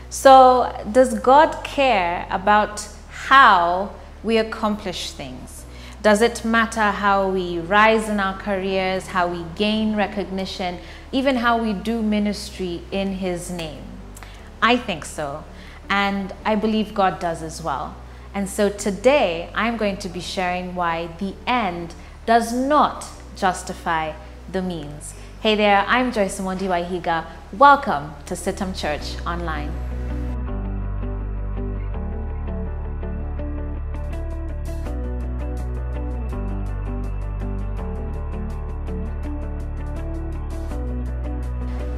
So, does God care about how we accomplish things? Does it matter how we rise in our careers, how we gain recognition, even how we do ministry in His name? I think so, and I believe God does as well. And so today, I'm going to be sharing why the end does not justify the means. Hey there, I'm Joyce Omondi Waihiga. Welcome to CITAM Church Online.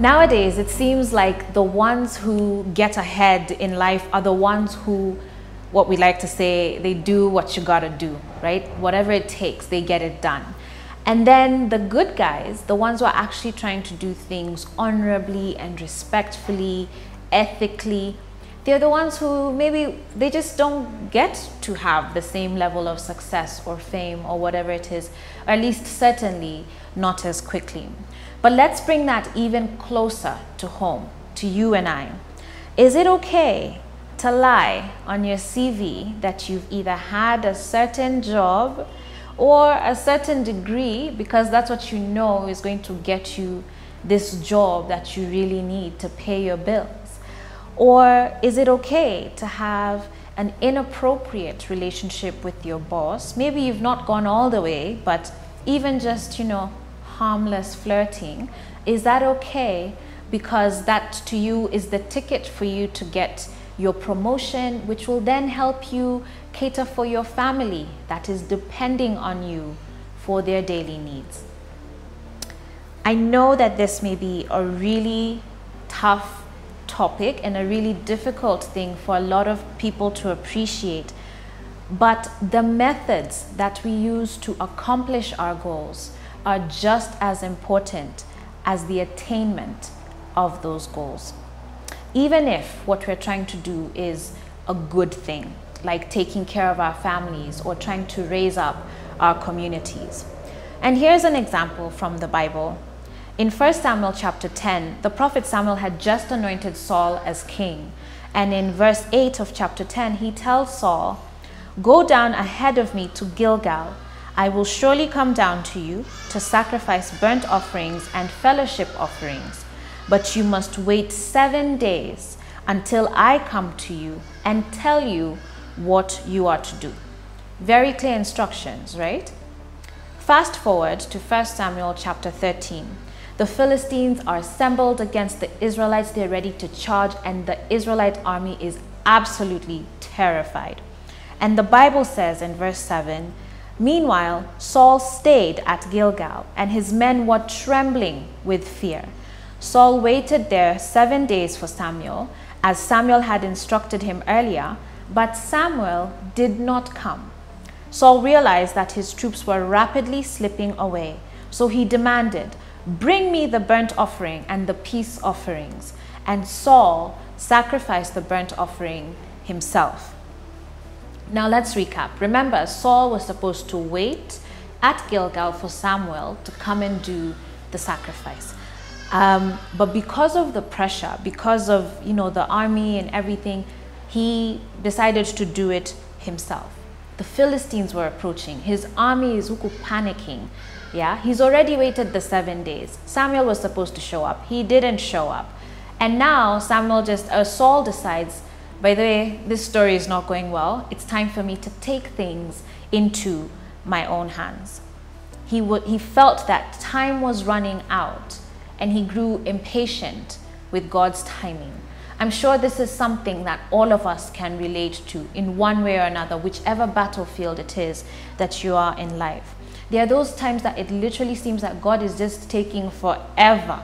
Nowadays, it seems like the ones who get ahead in life are the ones who, what we like to say, they do what you gotta do, right? Whatever it takes, they get it done. And then the good guys, the ones who are actually trying to do things honorably and respectfully, ethically, they're the ones who maybe they just don't get to have the same level of success or fame or whatever it is, or at least certainly not as quickly. But let's bring that even closer to home, to you and I. Is it okay to lie on your CV that you've either had a certain job or a certain degree because that's what you know is going to get you this job that you really need to pay your bills? Or is it okay to have an inappropriate relationship with your boss? Maybe you've not gone all the way, but even just, harmless flirting, is that okay? Because that to you is the ticket for you to get your promotion, which will then help you cater for your family that is depending on you for their daily needs. I know that this may be a really tough topic and a really difficult thing for a lot of people to appreciate, but the methods that we use to accomplish our goals are just as important as the attainment of those goals. Even if what we're trying to do is a good thing, like taking care of our families or trying to raise up our communities. And here's an example from the Bible. In 1 Samuel chapter 10, the prophet Samuel had just anointed Saul as king. And in verse 8 of chapter 10, he tells Saul, "Go down ahead of me to Gilgal. I will surely come down to you to sacrifice burnt offerings and fellowship offerings. But you must wait 7 days until I come to you and tell you what you are to do." Very clear instructions, right? Fast forward to 1 Samuel chapter 13. The Philistines are assembled against the Israelites. They're ready to charge, and the Israelite army is absolutely terrified. And the Bible says in verse 7, "Meanwhile, Saul stayed at Gilgal, and his men were trembling with fear. Saul waited there 7 days for Samuel, as Samuel had instructed him earlier, but Samuel did not come. Saul realized that his troops were rapidly slipping away, so he demanded, 'Bring me the burnt offering and the peace offerings.' And Saul sacrificed the burnt offering himself." Now let's recap. Remember, Saul was supposed to wait at Gilgal for Samuel to come and do the sacrifice. But because of the pressure, because of the army and everything, he decided to do it himself. The Philistines were approaching. His army is panicking. Yeah, he's already waited the 7 days. Samuel was supposed to show up. He didn't show up. And now Saul decides, by the way, this story is not going well. It's time for me to take things into my own hands. He felt that time was running out, and he grew impatient with God's timing. I'm sure this is something that all of us can relate to in one way or another, whichever battlefield it is that you are in life. There are those times that it literally seems that God is just taking forever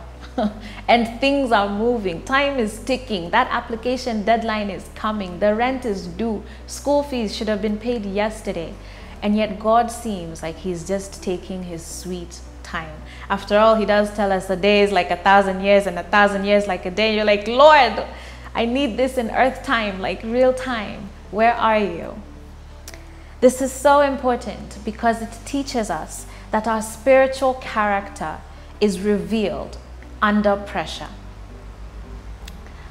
and things are moving. Time is ticking. That application deadline is coming. The rent is due. School fees should have been paid yesterday. And yet God seems like he's just taking his sweet time. After all, he does tell us a day is like 1,000 years and 1,000 years like a day. You're like, Lord, I need this in earth time, like real time. Where are you? This is so important because it teaches us that our spiritual character is revealed under pressure.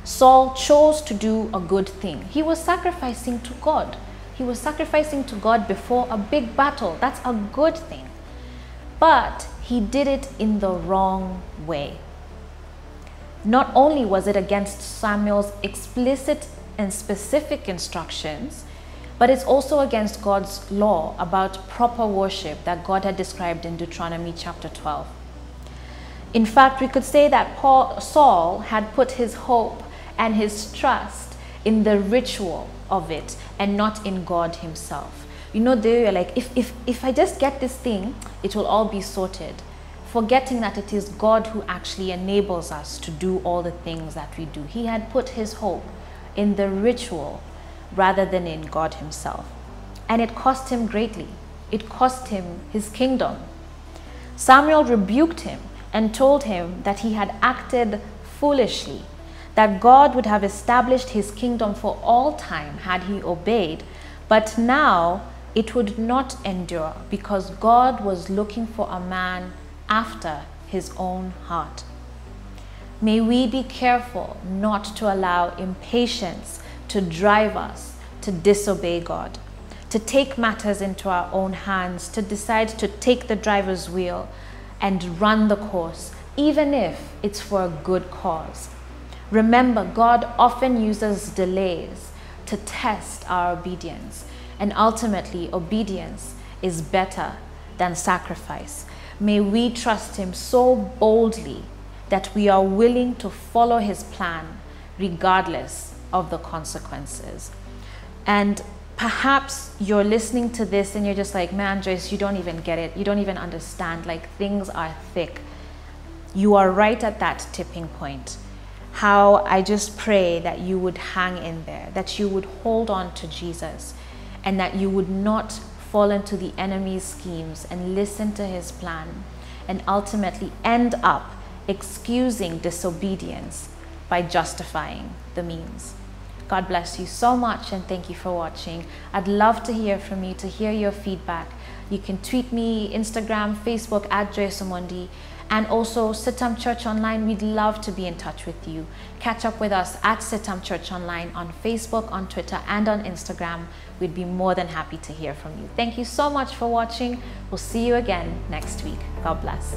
Saul chose to do a good thing. He was sacrificing to God. He was sacrificing to God before a big battle. That's a good thing. But he did it in the wrong way. Not only was it against Samuel's explicit and specific instructions, but it's also against God's law about proper worship that God had described in Deuteronomy chapter 12. In fact, we could say that Saul had put his hope and his trust in the ritual of it and not in God himself. You know, they were like, if I just get this thing, it will all be sorted. Forgetting that it is God who actually enables us to do all the things that we do. He had put his hope in the ritual rather than in God himself. And it cost him greatly. It cost him his kingdom. Samuel rebuked him and told him that he had acted foolishly, that God would have established his kingdom for all time had he obeyed, but now it would not endure because God was looking for a man after his own heart. May we be careful not to allow impatience to drive us to disobey God, to take matters into our own hands, to decide to take the driver's wheel and run the course, even if it's for a good cause. Remember, God often uses delays to test our obedience, and ultimately obedience is better than sacrifice. May we trust him so boldly that we are willing to follow his plan regardless of the consequences. And perhaps you're listening to this and you're just like, man, Joyce, you don't even get it. You don't even understand. Like, things are thick. You are right at that tipping point. How I just pray that you would hang in there, that you would hold on to Jesus, and that you would not fall into the enemy's schemes and listen to his plan and ultimately end up excusing disobedience by justifying the means. God bless you so much, and thank you for watching. I'd love to hear from you, to hear your feedback. You can tweet me, Instagram, Facebook at Joyce Omondi, and also CITAM Church Online. We'd love to be in touch with you. Catch up with us at CITAM Church Online on Facebook, on Twitter, and on Instagram. We'd be more than happy to hear from you. Thank you so much for watching. We'll see you again next week. God bless.